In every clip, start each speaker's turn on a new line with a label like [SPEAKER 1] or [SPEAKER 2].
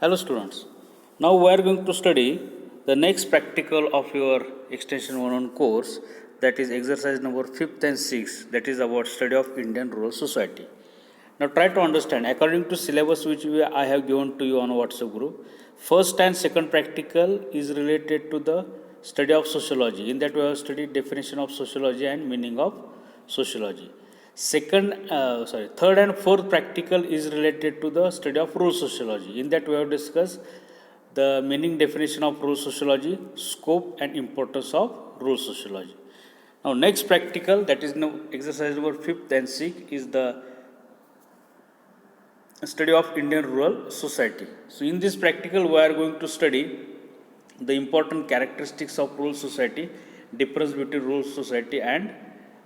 [SPEAKER 1] Hello students. Now we are going to study the next practical of your extension 1 course, that is exercise number 5th and 6th, that is about study of Indian rural society. Now try to understand according to syllabus which I have given to you on WhatsApp group. First and second practical is related to the study of sociology. In that we have studied definition of sociology and meaning of sociology. Third and fourth practical is related to the study of rural sociology. In that we have discussed the meaning definition of rural sociology, scope and importance of rural sociology. Now next practical, that is now exercise number 5th and 6th, is the study of Indian rural society. So in this practical we are going to study the important characteristics of rural society, difference between rural society and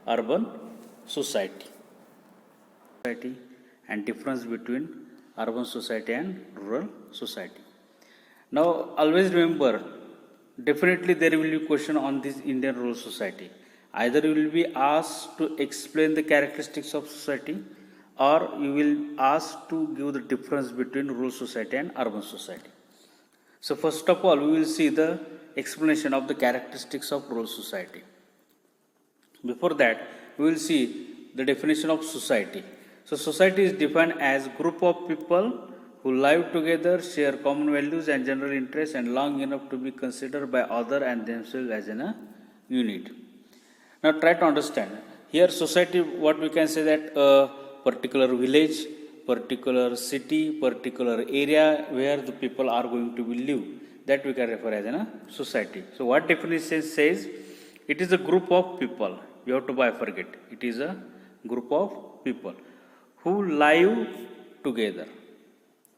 [SPEAKER 1] urban society, and difference between urban society and rural society. Now always remember, definitely there will be question on this Indian rural society. Either you will be asked to explain the characteristics of society, or you will asked to give the difference between rural society and urban society. So first of all, we will see the explanation of the characteristics of rural society. Before that, we will see the definition of society. So society is defined as group of people who live together, share common values and general interests, and long enough to be considered by other and themselves as in a unit. Now try to understand. Here society, what we can say, that a particular village, particular city, particular area where the people are going to live, that we can refer as a society. So what definition says? It is a group of people. You have to bifurcate. It is a group of people who live together.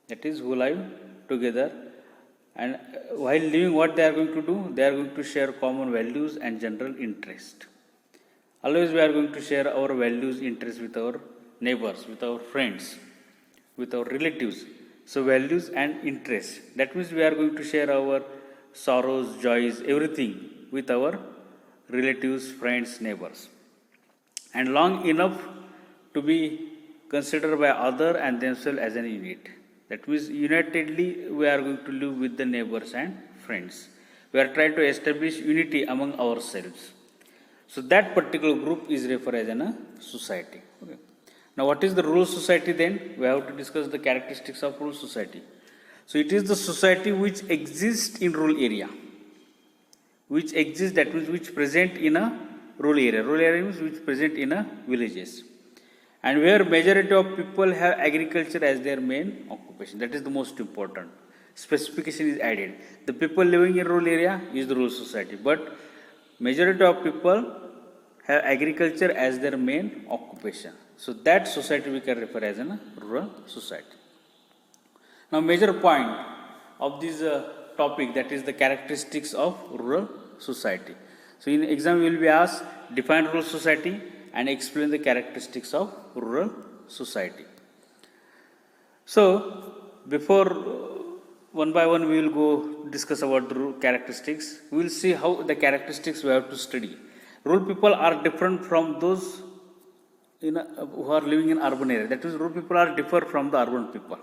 [SPEAKER 1] That is, who live together, and while living, what they are going to do? They are going to share common values and general interest. Always we are going to share our values, interests with our neighbors, with our friends, with our relatives. So values and interests. That means we are going to share our sorrows, joys, everything with our relatives, friends, neighbors. And long enough to be considered by other and themselves as an unit. That means unitedly we are going to live with the neighbors and friends. We are trying to establish unity among ourselves. So that particular group is referred as a society. Okay. Now what is the rural society then? We have to discuss the characteristics of rural society. So it is the society which exists in rural area. Which exists, that means which present in a rural area. Rural area means which present in a villages. And where majority of people have agriculture as their main occupation. That is the most important. Specification is added. The people living in rural area is the rural society. But majority of people have agriculture as their main occupation. So that society we can refer as a rural society. Now major point of this topic, that is the characteristics of rural society. So in exam you will be asked, define rural society and explain the characteristics of rural society. So before one by one we will go discuss about the characteristics. We will see how the characteristics we have to study. Rural people are different from those who are living in urban area. That means rural people are different from the urban people.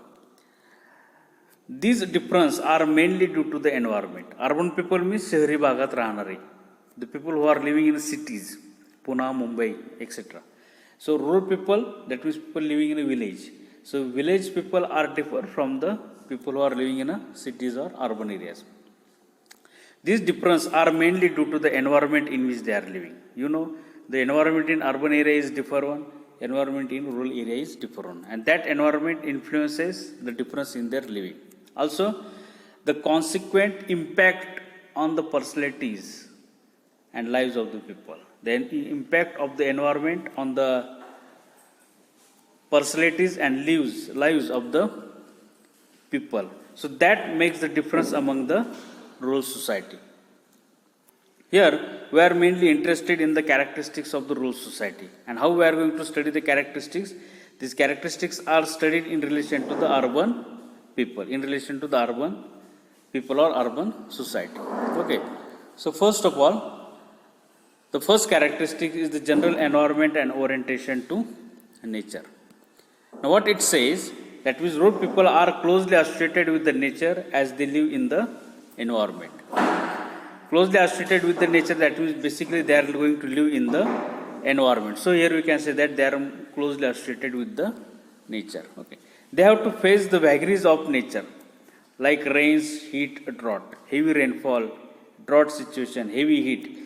[SPEAKER 1] These differences are mainly due to the environment. Urban people means शहरी भागात राहणारे. The people who are living in cities, Pune, Mumbai, etc. So rural people, that means people living in a village. So village people are different from the people who are living in cities or urban areas. These differences are mainly due to the environment in which they are living. You know, the environment in urban area is different one, environment in rural area is different one. And that environment influences the difference in their living. Also, the consequent impact on the personalities and lives of the people. The impact of the environment on the personalities and lives of the people. So that makes the difference among the rural society. Here we are mainly interested in the characteristics of the rural society. And how we are going to study the characteristics? These characteristics are studied in relation to the urban people, in relation to the urban people or urban society. Okay. So first of all, the first characteristic is the general environment and orientation to nature. Now what it says, That means rural people are closely associated with the nature as they live in the environment. Closely associated with the nature, that means basically they are going to live in the environment. So here we can say that they are closely associated with the nature. Okay. They have to face the vagaries of nature, like rains, heat, drought, heavy rainfall, drought situation, heavy heat.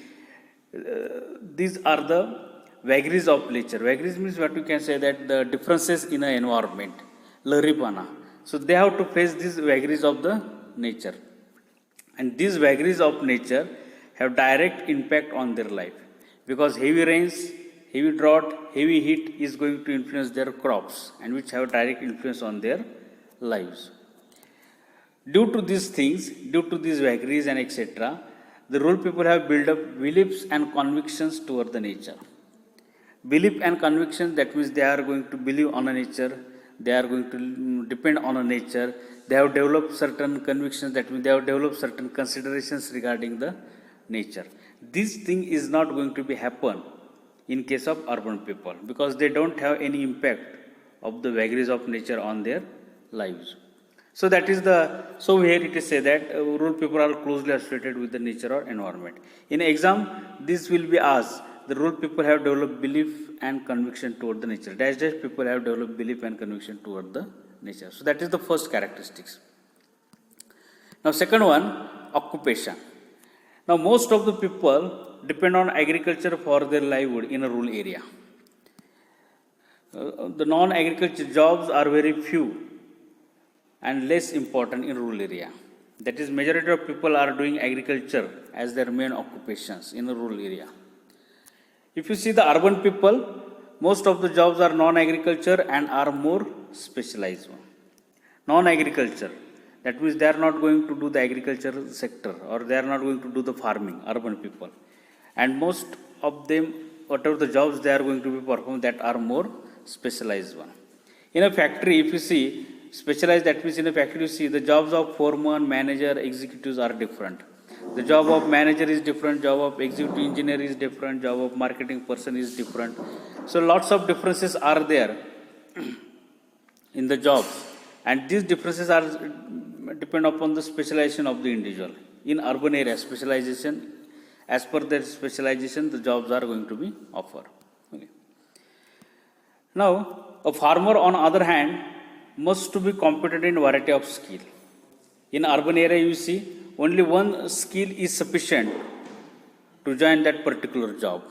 [SPEAKER 1] These are the vagaries of nature. Vagaries means what you can say that the differences in an environment, laripana. So they have to face these vagaries of the nature. And these vagaries of nature have direct impact on their life, because heavy rains, heavy drought, heavy heat is going to influence their crops, and which have direct influence on their lives. Due to these things, due to these vagaries and etc., the rural people have built up beliefs and convictions toward the nature. Belief and conviction, that means they are going to believe on a nature, they are going to depend on a nature, they have developed certain convictions, that means they have developed certain considerations regarding the nature. This thing is not going to be happen in case of urban people, because they don't have any impact of the vagaries of nature on their lives. So that is so here it is said that rural people are closely associated with the nature or environment. In exam, this will be asked. The rural people have developed belief and conviction toward the nature. Dash people have developed belief and conviction toward the nature. So that is the first characteristics. Now second one, occupation. Now most of the people depend on agriculture for their livelihood in a rural area. The non-agriculture jobs are very few and less important in rural area. That is, majority of people are doing agriculture as their main occupations in a rural area. If you see the urban people, most of the jobs are non-agriculture and are more specialized one. Non-agriculture, that means they are not going to do the agriculture sector, or they are not going to do the farming, urban people. And most of them, whatever the jobs they are going to be performed, that are more specialized one. In a factory, if you see, specialized, that means in a factory you see the jobs of foreman, manager, executives are different. The job of manager is different, job of executive engineer is different, job of marketing person is different. So lots of differences are there in the jobs, and these differences are depend upon the specialization of the individual. In urban area, specialization, as per their specialization, the jobs are going to be offered. Okay. Now, a farmer on other hand must to be competent in variety of skill. In urban area, you see, only one skill is sufficient to join that particular job.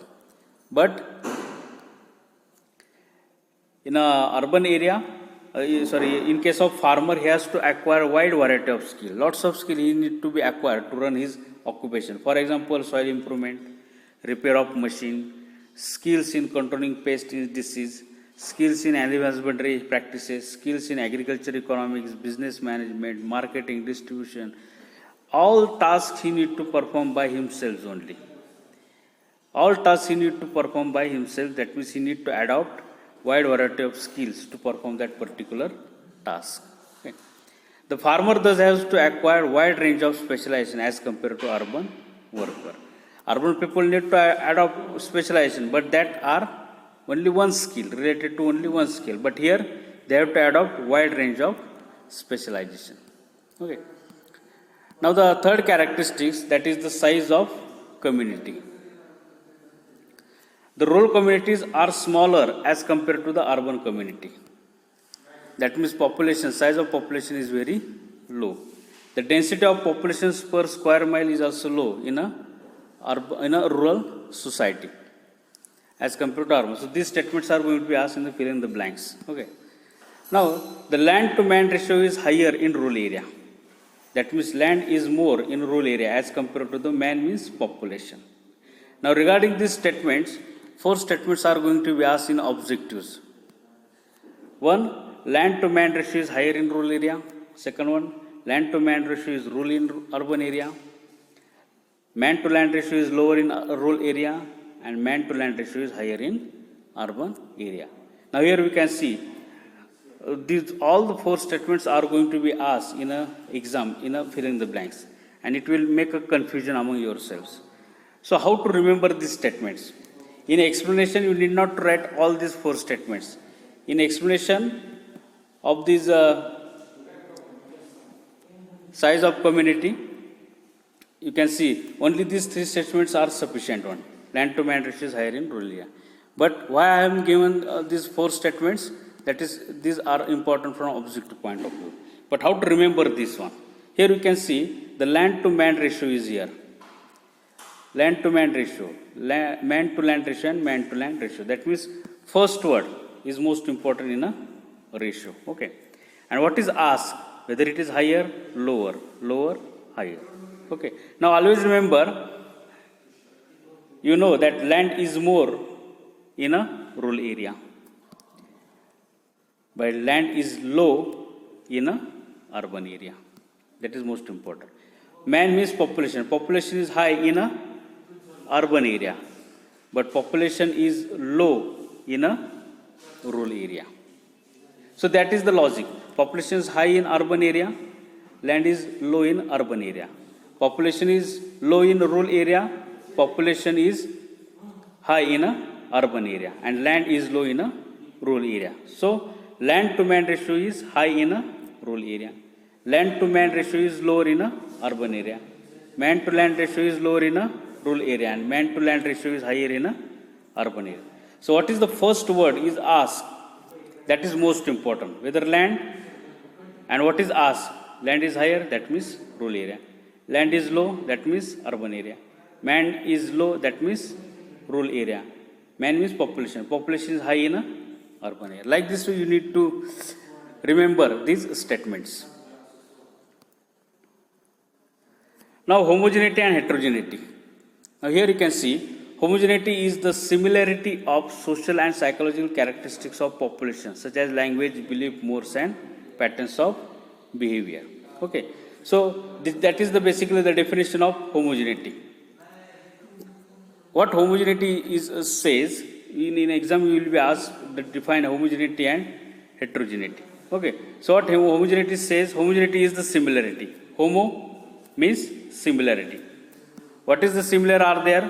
[SPEAKER 1] But in a urban area, in case of farmer, he has to acquire wide variety of skill. Lots of skill he need to be acquired to run his occupation. For example, soil improvement, repair of machine, skills in controlling pest disease, skills in animal husbandry practices, skills in agriculture economics, business management, marketing, distribution. All tasks he need to perform by himself only. All tasks he need to perform by himself. That means he need to adopt wide variety of skills to perform that particular task. Okay. The farmer thus has to acquire wide range of specialization as compared to urban worker. Urban people need to adopt specialization, but that are only one skill, related to only one skill. But here they have to adopt wide range of specialization. Okay. Now the third characteristics, that is the size of community. The rural communities are smaller as compared to the urban community. That means population, size of population is very low. The density of populations per square mile is also low in a rural society as compared to urban. So these statements are going to be asked in the fill in the blanks. Okay. Now the land to man ratio is higher in rural area. That means land is more in rural area as compared to the man means population. Now regarding these statements, 4 statements are going to be asked in objectives. 1, land to man ratio is higher in rural area. Second one, land to man ratio is low in urban area. Man to land ratio is lower in rural area, and man to land ratio is higher in urban area. Now here we can see all the 4 statements are going to be asked in a exam, in a fill in the blanks, and it will make a confusion among yourselves. So how to remember these statements? In explanation, you need not write all these 4 statements. In explanation, of this size of community, you can see only these three statements are sufficient one. Land to man ratio is higher in rural area. But why I am given these four statements? That is, these are important from objective point of view. But how to remember this one? Here you can see the land to man ratio is here. Land to man ratio, man to land ratio and man to land ratio. That means first word is most important in a ratio. Okay. And what is asked? Whether it is higher, lower, lower, higher. Okay. Now always remember, you know that land is more in a rural area, but land is low in a urban area. That is most important. Man means population. Population is high in a urban area, but population is low in a rural area. So that is the logic. Population is high in urban area, land is low in urban area. Population is low in rural area, population is high in a urban area, and land is low in a rural area. So land to man ratio is high in a rural area. Land to man ratio is lower in a urban area. Man to land ratio is lower in a rural area, and man to land ratio is higher in a urban area. So what is the first word is asked? That is most important. Whether land, and what is asked? Land is higher, that means rural area. Land is low, that means urban area. Man is low, that means rural area. Man means population. Population is high in a urban area. Like this, you need to remember these statements. Now, homogeneity and heterogeneity. Now, here you can see homogeneity is the similarity of social and psychological characteristics of population, such as language, belief, modes, and patterns of behavior. Okay. So, that is basically the definition of homogeneity. What homogeneity is says, in exam you will be asked to define homogeneity and heterogeneity. Okay. So, what homogeneity says? Homogeneity is the similarity. Homo means similarity. What is the similar are there?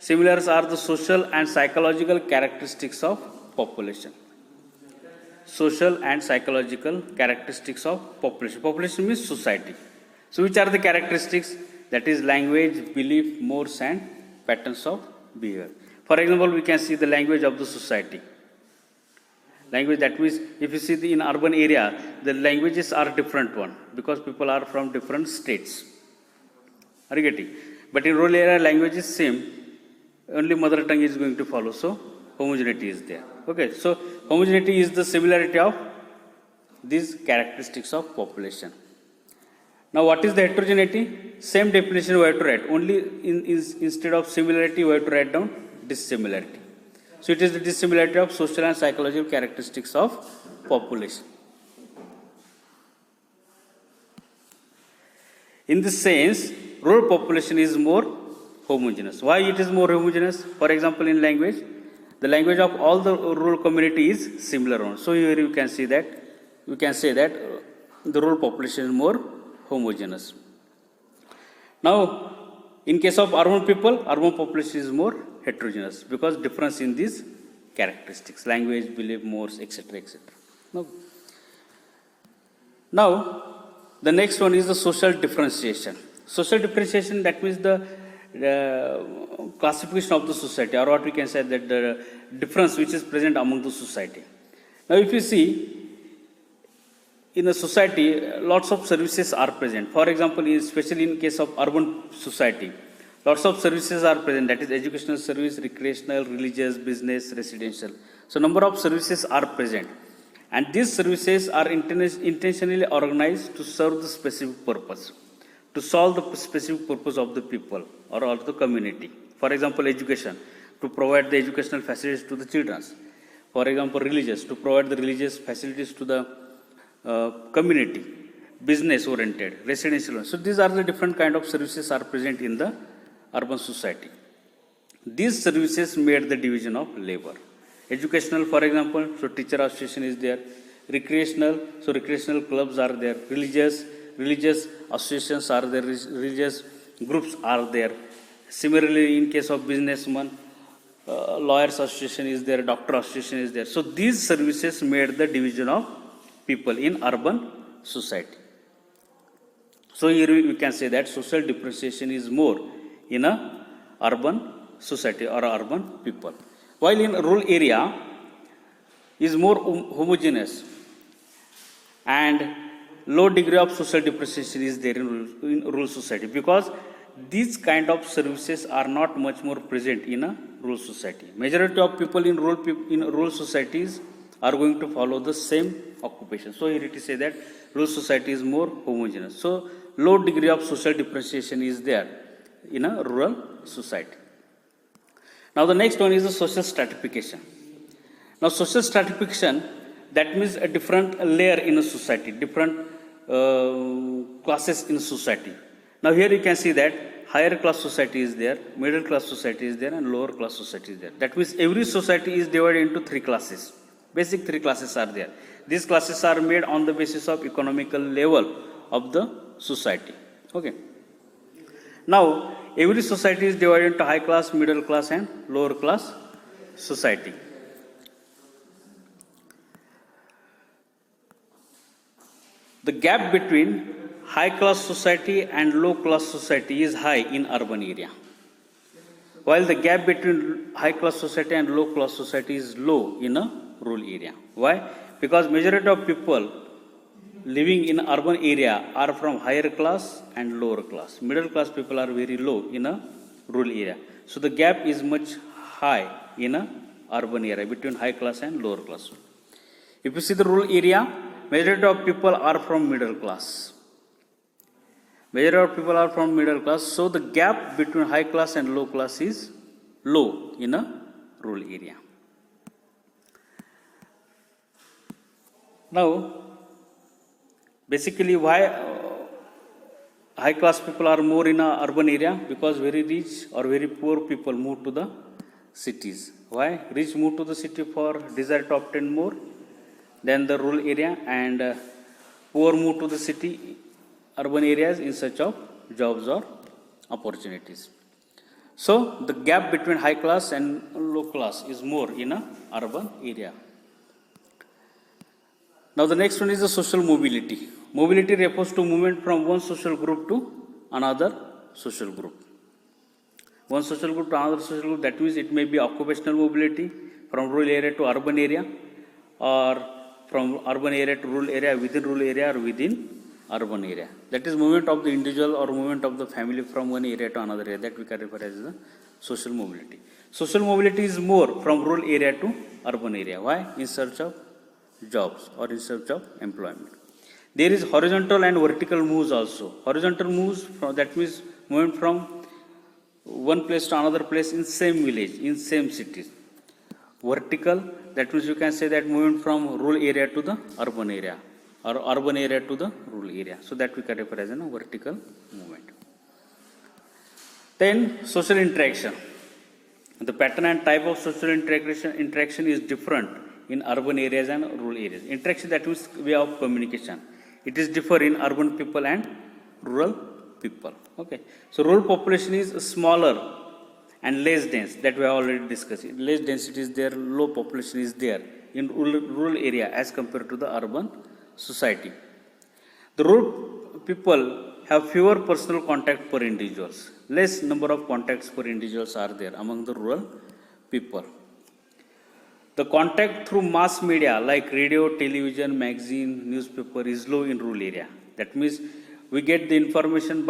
[SPEAKER 1] Similars are the social and psychological characteristics of population. Social and psychological characteristics of population. Population means society. So which are the characteristics? That is language, belief, modes, and patterns of behavior. For example, we can see the language of the society. Language, that means if you see in urban area, the languages are different one because people are from different states. Are you getting? But in rural area, language is same. Only mother tongue is going to follow. So homogeneity is there. Okay. So homogeneity is the similarity of these characteristics of population. Now, what is the heterogeneity? Same definition we have to write. Only instead of similarity, we have to write down dissimilarity. So it is the dissimilarity of social and psychological characteristics of population. In this sense, rural population is more homogeneous. Why it is more homogeneous? For example, in language, the language of all the rural community is similar one. So here you can see that, we can say that the rural population is more homogeneous. Now, in case of urban people, urban population is more heterogeneous because difference in these characteristics, language, belief, modes, etc., etc. Now, the next one is the social differentiation. Social differentiation, that means the classification of the society, or what we can say that the difference which is present among the society. Now, if you see, in a society, lots of services are present. For example, especially in case of urban society, lots of services are present. That is educational service, recreational, religious, business, residential. So, number of services are present. And these services are intentionally organized to serve the specific purpose, to solve the specific purpose of the people or of the community. For example, education, to provide the educational facilities to the children. For example, religious, to provide the religious facilities to the community. Business oriented, residential. So these are the different kind of services are present in the urban society. These services made the division of labor. Educational, for example, so teacher association is there. Recreational, so recreational clubs are there. Religious associations are there. Religious groups are there. Similarly, in case of businessman, lawyers association is there. Doctor association is there. So these services made the division of people in urban society. So here we can say that social differentiation is more in a urban society or urban people, while in rural area is more homogeneous and low degree of social differentiation is there in rural society, because these kind of services are not much more present in a rural society. Majority of people in rural societies are going to follow the same occupation. So here it is say that rural society is more homogeneous. So low degree of social differentiation is there in a rural society. Now the next one is the social stratification. Now social stratification, that means a different layer in a society, different classes in society. Now here you can see that higher class society is there, middle class society is there, and lower class society is there. That means every society is divided into three classes. Basic three classes are there. These classes are made on the basis of economical level of the society. Okay. Now every society is divided into high class, middle class, and lower class society. The gap between high class society and low class society is high in urban area, while the gap between high class society and low class society is low in a rural area. Why? Because majority of people living in urban area are from higher class and lower class. Middle class people are very low in a rural area. So the gap is much high in a urban area between high class and lower class. If you see the rural area, majority of people are from middle class. Majority of people are from middle class. So the gap between high class and low class is low in a rural area. Now, basically why high class people are more in a urban area? Because very rich or very poor people move to the cities. Why? Rich move to the city for desire to obtain more than the rural area, and poor move to the city, urban areas in search of jobs or opportunities. So the gap between high class and low class is more in a urban area. Now the next one is the social mobility. Mobility refers to movement from one social group to another social group. One social group to another social group, that means it may be occupational mobility from rural area to urban area, or from urban area to rural area, within rural area or within urban area. That is movement of the individual or movement of the family from one area to another area, that we can refer as the social mobility. Social mobility is more from rural area to urban area. Why? In search of jobs or in search of employment. There is horizontal and vertical moves also. Horizontal moves, that means movement from one place to another place in same village, in same cities. Vertical, that means you can say that movement from rural area to the urban area, or urban area to the rural area. So that we can refer as a vertical movement. Then social interaction. The pattern and type of social interaction is different in urban areas and rural areas. Interaction, that means way of communication. It is differ in urban people and rural people. Okay. So rural population is smaller and less dense, that we have already discussed. Less density is there, low population is there in rural area as compared to the urban society. The rural people have fewer personal contact per individuals. Less number of contacts per individuals are there among the rural people. The contact through mass media like radio, television, magazine, newspaper is low in rural area. That means we get the information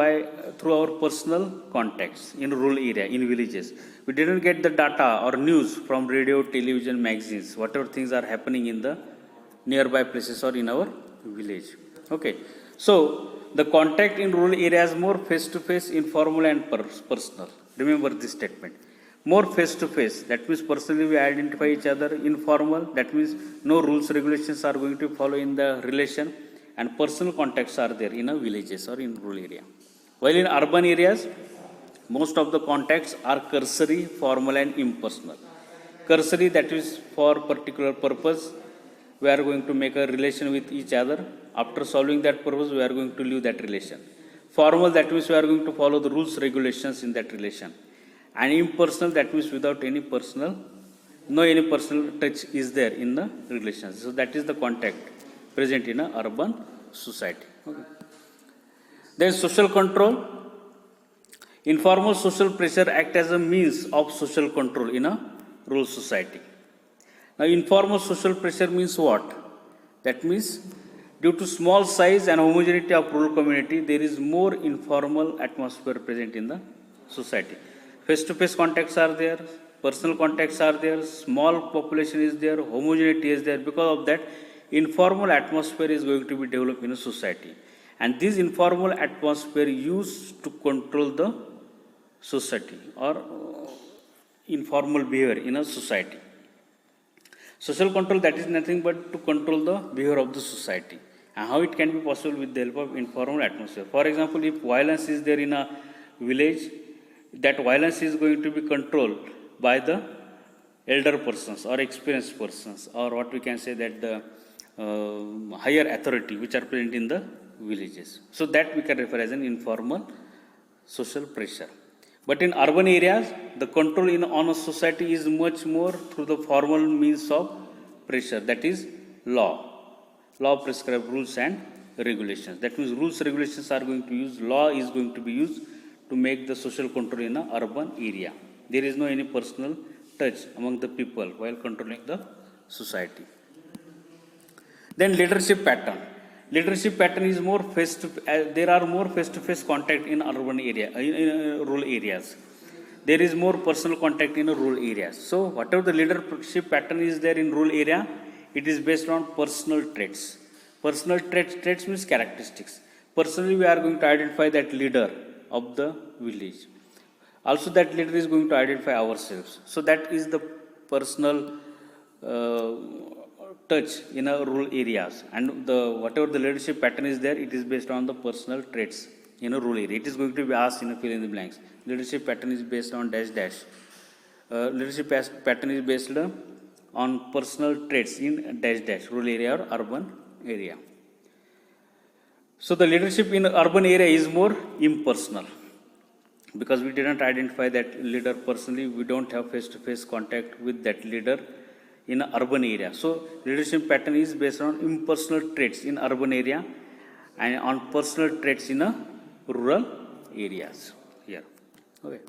[SPEAKER 1] through our personal contacts in rural area, in villages. We didn't get the data or news from radio, television, magazines, whatever things are happening in the nearby places or in our village. Okay. So the contact in rural areas more face-to-face, informal and personal. Remember this statement. More face-to-face, that means personally we identify each other. Informal, that means no rules, regulations are going to follow in the relation, and personal contacts are there in a villages or in rural area. While in urban areas, most of the contacts are cursory, formal and impersonal. Cursory, that is for particular purpose, we are going to make a relation with each other. After solving that purpose, we are going to leave that relation. Formal, that means we are going to follow the rules, regulations in that relation. And impersonal, that means without any personal, no any personal touch is there in the relations. So that is the contact present in a urban society. Okay. Then social control. Informal social pressure act as a means of social control in a rural society. Now, informal social pressure means what? That means due to small size and homogeneity of rural community, there is more informal atmosphere present in the society. Face-to-face contacts are there, personal contacts are there, small population is there, homogeneity is there. Because of that, informal atmosphere is going to be developed in a society. And this informal atmosphere used to control the society or informal behavior in a society. Social control, that is nothing but to control the behavior of the society. And how it can be possible with the help of informal atmosphere. For example, if violence is there in a village, that violence is going to be controlled by the elder persons or experienced persons, or what we can say that the higher authority which are present in the villages. So that we can refer as an informal social pressure. But in urban areas, the control on a society is much more through the formal means of pressure, that is law. Law prescribes rules and regulations. That means rules, regulations are going to use, law is going to be used to make the social control in an urban area. There is no any personal touch among the people while controlling the society. Then leadership pattern. Leadership pattern is more there are more face-to-face contact in urban area, in rural areas. There is more personal contact in rural areas. So whatever the leadership pattern is there in rural area, it is based on personal traits. Personal traits means characteristics. Personally, we are going to identify that leader of the village. Also, that leader is going to identify ourselves. So that is the personal touch in a rural areas, and whatever the leadership pattern is there, it is based on the personal traits in a rural area. It is going to be asked in a fill in the blanks. Leadership pattern is based on dash dash. Leadership pattern is based on personal traits in dash dash, rural area or urban area. So the leadership in urban area is more impersonal because we didn't identify that leader personally. We don't have face-to-face contact with that leader in an urban area. So leadership pattern is based on impersonal traits in urban area and on personal traits in a rural areas here. Okay.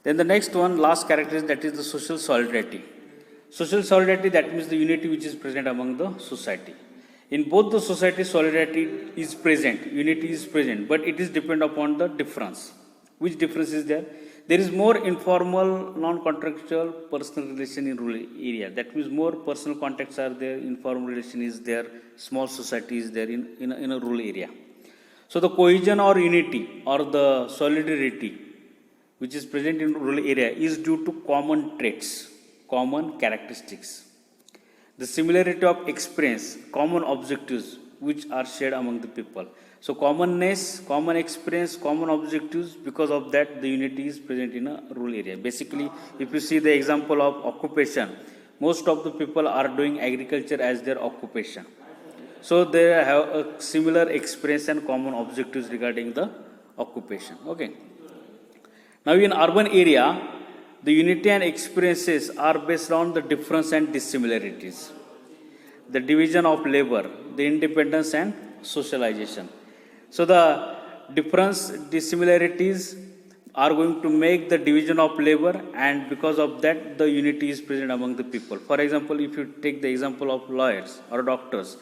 [SPEAKER 1] Then the next one, last characteristic, that is the social solidarity. Social solidarity, that means the unity which is present among the society. In both the society, solidarity is present, unity is present, but it is depend upon the difference. Which difference is there? There is more informal, non-contractual personal relation in rural area. That means more personal contacts are there, informal relation is there, small society is there in a rural area. So the cohesion or unity or the solidarity which is present in rural area is due to common traits, common characteristics. The similarity of experience, common objectives which are shared among the people. So commonness, common experience, common objectives, because of that the unity is present in a rural area. Basically, if you see the example of occupation, most of the people are doing agriculture as their occupation. So they have a similar experience and common objectives regarding the occupation. Okay. Now in urban area, the unity and experiences are based on the difference and dissimilarities. The division of labor, the independence and socialization. So the difference, dissimilarities are going to make the division of labor, and because of that the unity is present among the people. For example, if you take the example of lawyers or doctors,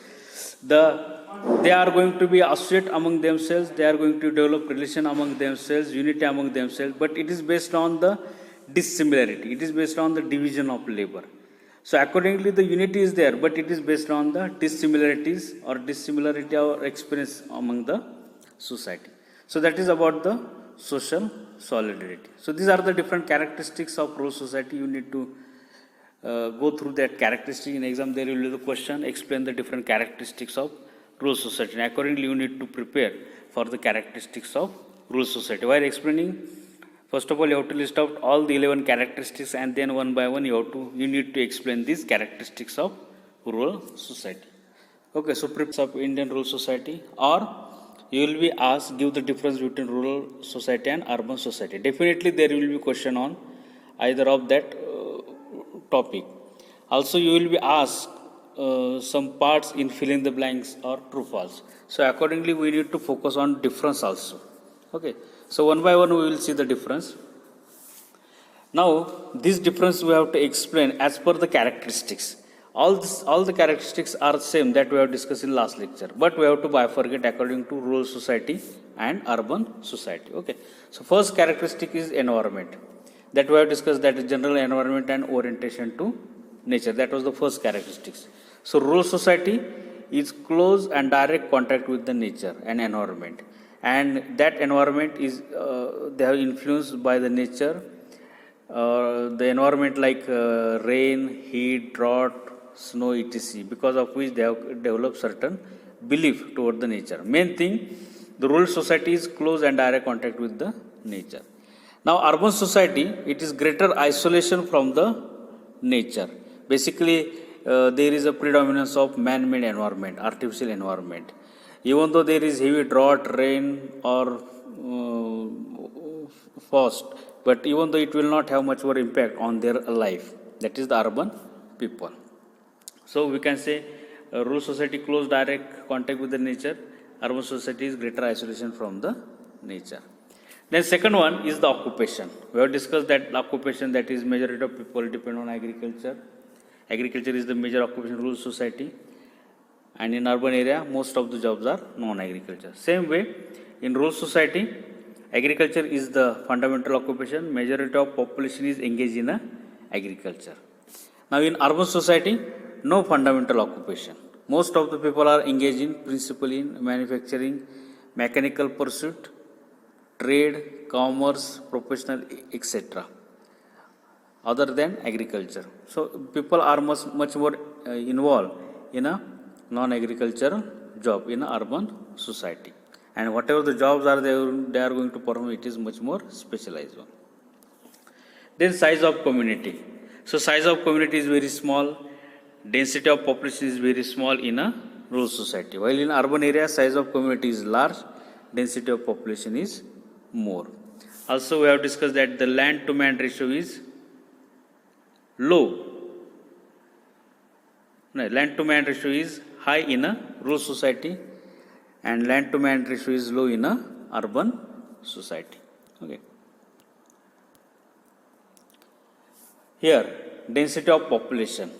[SPEAKER 1] they are going to be associate among themselves, they are going to develop relation among themselves, unity among themselves, but it is based on the dissimilarity, it is based on the division of labor. So accordingly the unity is there, but it is based on the dissimilarities or dissimilarity or experience among the society. So that is about the social solidarity. So these are the different characteristics of rural society. You need to go through that characteristic. In exam there will be the question, explain the different characteristics of rural society. And accordingly you need to prepare for the characteristics of rural society. While explaining, first of all you have to list out all the 11 characteristics, and then one by one you need to explain these characteristics of rural society. Okay, so prepare of Indian rural society, or you will be asked, give the difference between rural society and urban society. Definitely there will be question on either of that topic. Also you will be asked some parts in filling the blanks or true false. So accordingly we need to focus on difference also. Okay. So one by one we will see the difference. Now this difference we have to explain as per the characteristics. All the characteristics are same that we have discussed in last lecture, but we have to bifurcate according to rural society and urban society. Okay. So first characteristic is environment. That we have discussed, that is general environment and orientation to nature. That was the first characteristics. So rural society is close and direct contact with the nature and environment, and that environment is they are influenced by the nature, the environment like rain, heat, drought, snow, etc. Because of which they have developed certain belief toward the nature. Main thing, the rural society is close and direct contact with the nature. Now urban society, it is greater isolation from the nature. Basically, there is a predominance of man-made environment, artificial environment. Even though there is heavy drought, rain or frost, but even though it will not have much more impact on their life. That is the urban people. So we can say rural society close direct contact with the nature, urban society is greater isolation from the nature. Then second one is the occupation. We have discussed that occupation, that is majority of people depend on agriculture. Agriculture is the major occupation in rural society, and in urban area most of the jobs are non-agriculture. Same way in rural society, agriculture is the fundamental occupation. Majority of population is engaged in agriculture. Now in urban society, no fundamental occupation. Most of the people are engaged in principally in manufacturing, mechanical pursuit, trade, commerce, professional, etc. other than agriculture. So people are much more involved in a non-agricultural job in a urban society. And whatever the jobs are they are going to perform, it is much more specialized one. Then size of community. So size of community is very small. Density of population is very small in a rural society. While in urban area, size of community is large, density of population is more. Also, we have discussed that the land to man ratio is low. No, land to man ratio is high in a rural society, and land to man ratio is low in a urban society. Okay. Here, density of population.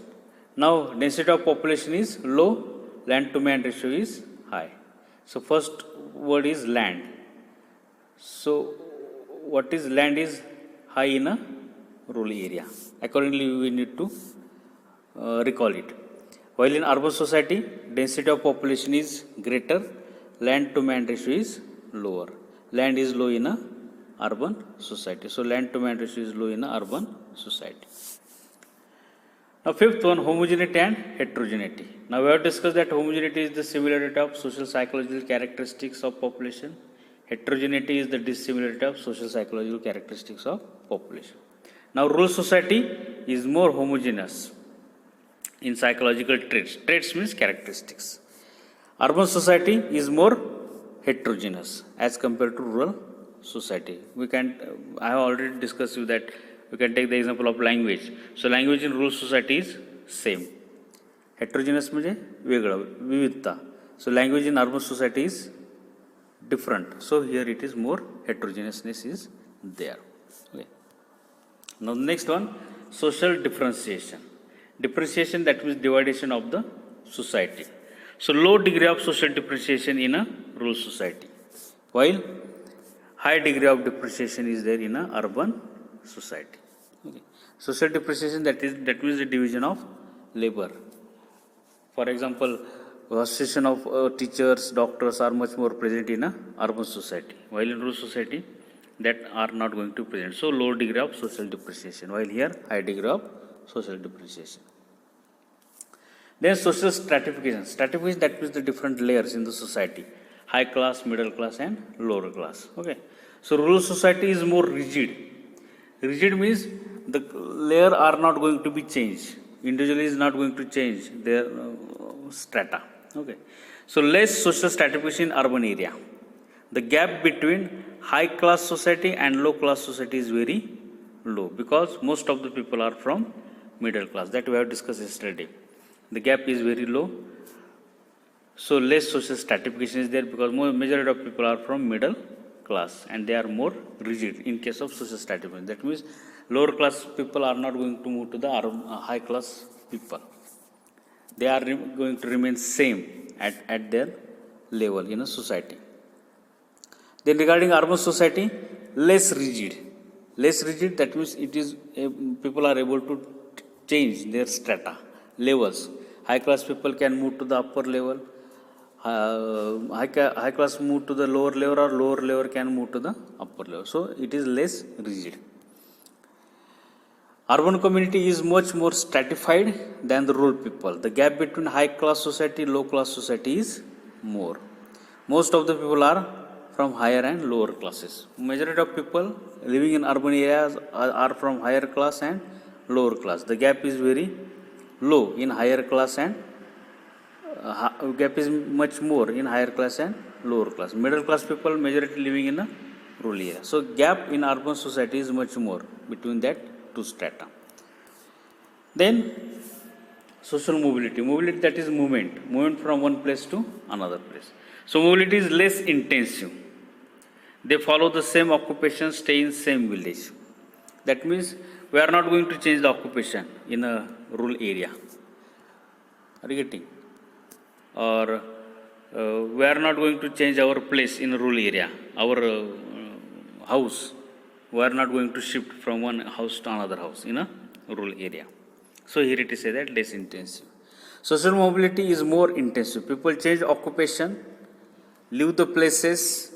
[SPEAKER 1] Now, density of population is low, land to man ratio is high. So, first word is land. So, what is land is high in a rural area. Accordingly, we need to recall it. While in urban society, density of population is greater, land to man ratio is lower. Land is low in a urban society. So, land to man ratio is low in a urban society. Now, fifth one, homogeneity and heterogeneity. Now, we have discussed that homogeneity is the similarity of social psychological characteristics of population. Heterogeneity is the dissimilarity of social psychological characteristics of population. Now, rural society is more homogeneous in psychological traits. Traits means characteristics. Urban society is more heterogeneous as compared to rural society. I have already discussed with that. We can take the example of language. So, language in rural society is same. Heterogeneous म्हणजे वेगळं, विविधता. So, language in urban society is different. So, here it is more heterogeneousness is there. Okay. Now, the next one, social differentiation. Differentiation, that means dividation of the society. So, low degree of social differentiation in a rural society, while high degree of differentiation is there in a urban society. Okay. Social differentiation, that means the division of labor. For example, association of teachers, doctors are much more present in a urban society, while in rural society that are not going to present. So, low degree of social differentiation, while here high degree of social differentiation. Then social stratification. Stratification, that means the different layers in the society. High class, middle class and lower class. Okay. So, rural society is more rigid. Rigid means the layer are not going to be changed. Individual is not going to change their strata. Okay. So, less social stratification in urban area. The gap between high class society and low class society is very low, because most of the people are from middle class. That we have discussed yesterday. The gap is very low. So less social stratification is there because majority of people are from middle class and they are more rigid in case of social stratification. That means lower class people are not going to move to the high class people. They are going to remain same at their level in a society. Then regarding urban society, less rigid. Less rigid, that means it is people are able to change their strata, levels. High class people can move to the upper level. High class move to the lower level, or lower level can move to the upper level. So it is less rigid. Urban community is much more stratified than the rural people. The gap between high class society and low class society is more. Most of the people are from higher and lower classes. Majority of people living in urban areas are from higher class and lower class. The gap is very low in higher class and gap is much more in higher class and lower class. Middle class people majority living in a rural area. So gap in urban society is much more between that two strata. Then social mobility. Mobility, that is movement from one place to another place. So mobility is less intensive. They follow the same occupation, stay in same village. That means we are not going to change the occupation in a rural area. Are you getting? Or we are not going to change our place in a rural area, our house. We are not going to shift from one house to another house in a rural area. So here it is said that less intensive. Social mobility is more intensive. People change occupation, leave the places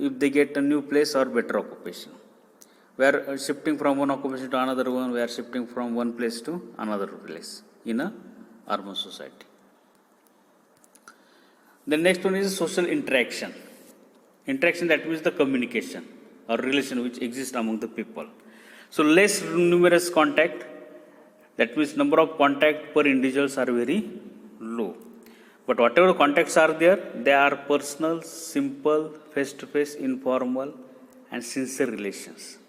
[SPEAKER 1] if they get a new place or better occupation. We are shifting from one occupation to another one. We are shifting from one place to another place in a urban society. The next one is social interaction. Interaction, that means the communication or relation which exists among the people. So less numerous contact, that means number of contact per individuals are very low. But whatever contacts are there, they are personal, simple, face-to-face, informal and sincere relations.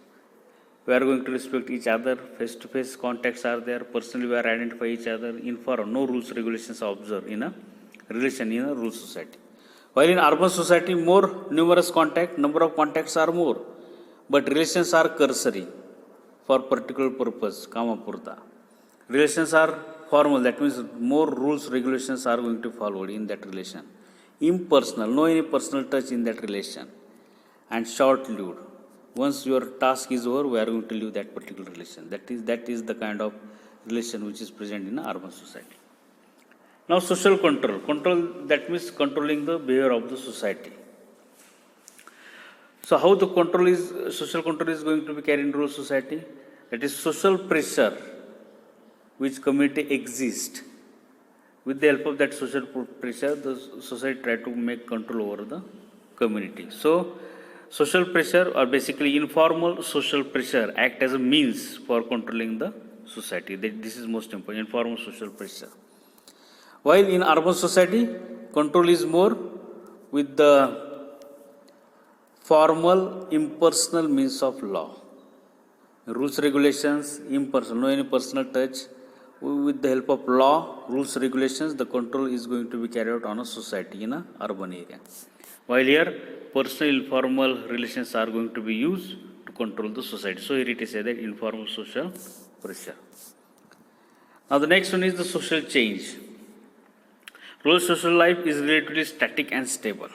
[SPEAKER 1] We are going to respect each other, face-to-face contacts are there, personally we are identify each other, informal, no rules, regulations are observed in a relation in a rural society. While in urban society, more numerous contact, number of contacts are more, but relations are cursory for particular purpose, kama purta. Relations are formal, that means more rules, regulations are going to be followed in that relation. Impersonal, no any personal touch in that relation. And short-lived. Once your task is over, we are going to leave that particular relation. That is the kind of relation which is present in an urban society. Now social control. Control, that means controlling the behavior of the society. So how the social control is going to be carried in rural society? That is social pressure which community exists. With the help of that social pressure, the society try to make control over the community. So social pressure, or basically informal social pressure, act as a means for controlling the society. This is most important, informal social pressure. While in urban society, control is more with the formal, impersonal means of law. Rules, regulations, impersonal, no any personal touch. With the help of law, rules, regulations, the control is going to be carried out on a society in an urban area. While here, personal, informal relations are going to be used to control the society. So here it is said that informal social pressure. Now the next one is the social change. Rural social life is relatively static and stable.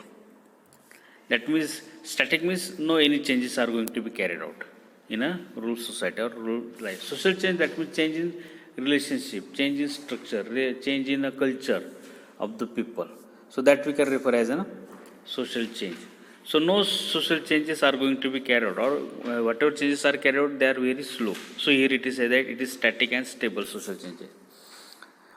[SPEAKER 1] That means, static means no any changes are going to be carried out in a rural society or rural life. Social change, that means change in relationship, change in structure, change in a culture of the people. So that we can refer as a social change. So no social changes are going to be carried out, or whatever changes are carried out, they are very slow. So here it is said that it is static and stable social changes.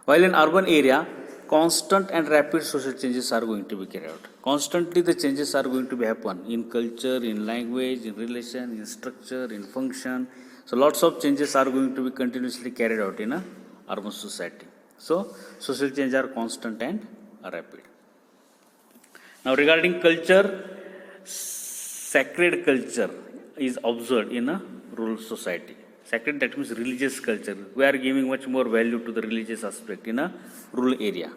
[SPEAKER 1] While in urban area, constant and rapid social changes are going to be carried out. Constantly the changes are going to be happen in culture, in language, in relation, in structure, in function. So lots of changes are going to be continuously carried out in a urban society. So social changes are constant and rapid. Now regarding culture, sacred culture is observed in a rural society. Second, that means religious culture. We are giving much more value to the religious aspect in a rural area.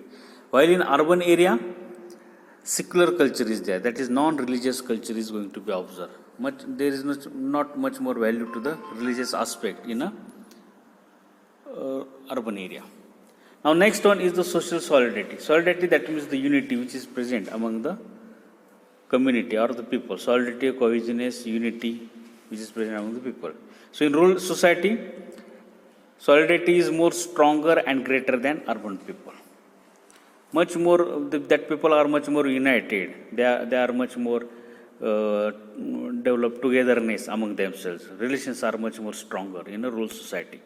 [SPEAKER 1] While in urban area, secular culture is there. That is, non-religious culture is going to be observed. There is not much more value to the religious aspect in a urban area. Now, next one is the social solidarity. Solidarity, that means the unity which is present among the community or the people. Solidarity, cohesiveness, unity which is present among the people. So, in rural society, solidarity is more stronger and greater than urban people. Much more, that people are much more united. They are much more developed togetherness among themselves. Relations are much more stronger in a rural society.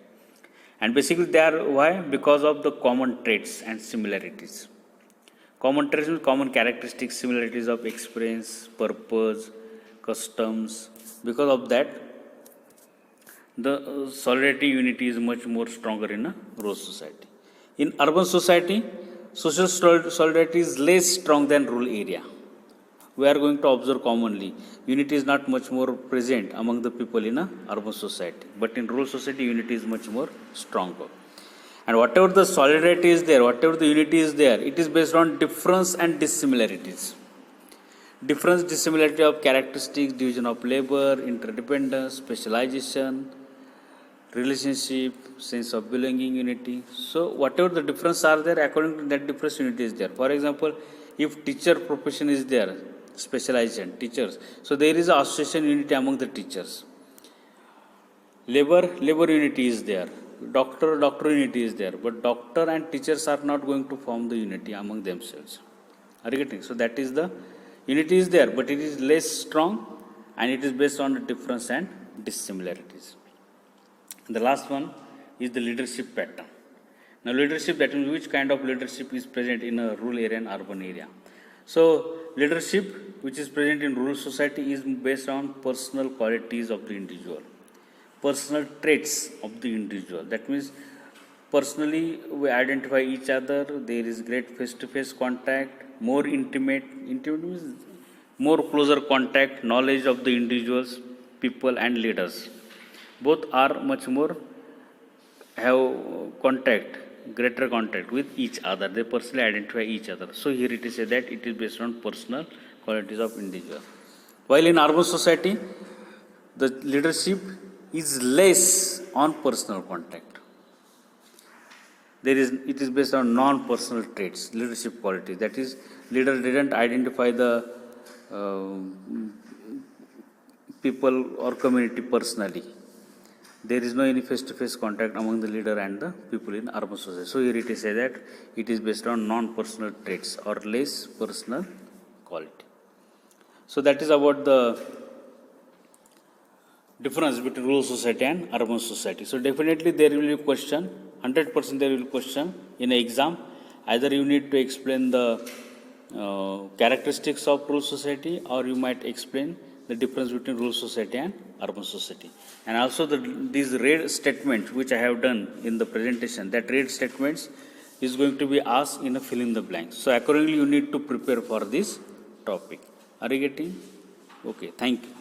[SPEAKER 1] And basically they are, why? Because of the common traits and similarities. Common traits means common characteristics, similarities of experience, purpose, customs. Because of that, the solidarity, unity is much more stronger in a rural society. In urban society, social solidarity is less strong than rural area. We are going to observe commonly, unity is not much more present among the people in a urban society. But in rural society, unity is much more stronger. And whatever the solidarity is there, whatever the unity is there, it is based on difference and dissimilarities. Difference, dissimilarity of characteristics, division of labor, interdependence, specialization, relationship, sense of belonging, unity. So whatever the difference are there, according to that difference, unity is there. For example, if teacher profession is there, specialization, teachers, so there is a association unity among the teachers. Labor unity is there. Doctor unity is there. But doctor and teachers are not going to form the unity among themselves. Are you getting? So that is the unity is there, but it is less strong and it is based on the difference and dissimilarities. The last one is the leadership pattern. Now, leadership, that means which kind of leadership is present in a rural area and urban area. So, leadership which is present in rural society is based on personal qualities of the individual, personal traits of the individual. That means personally we identify each other, there is great face-to-face contact, more intimate means more closer contact, knowledge of the individuals, people and leaders. Both are much more have contact, greater contact with each other. They personally identify each other. So here it is said that it is based on personal qualities of individual. While in urban society, the leadership is less on personal contact. It is based on non-personal traits, leadership qualities. That is, leader didn't identify the people or community personally. There is no any face-to-face contact among the leader and the people in urban society. So here it is said that it is based on non-personal traits or less personal quality. So that is about the difference between rural society and urban society. So definitely there will be a question, 100% there will be a question in an exam. Either you need to explain the characteristics of rural society, or you might explain the difference between rural society and urban society. And also these red statements which I have done in the presentation, that red statements is going to be asked in a fill in the blanks. So accordingly you need to prepare for this topic. Are you getting? Okay, thank you.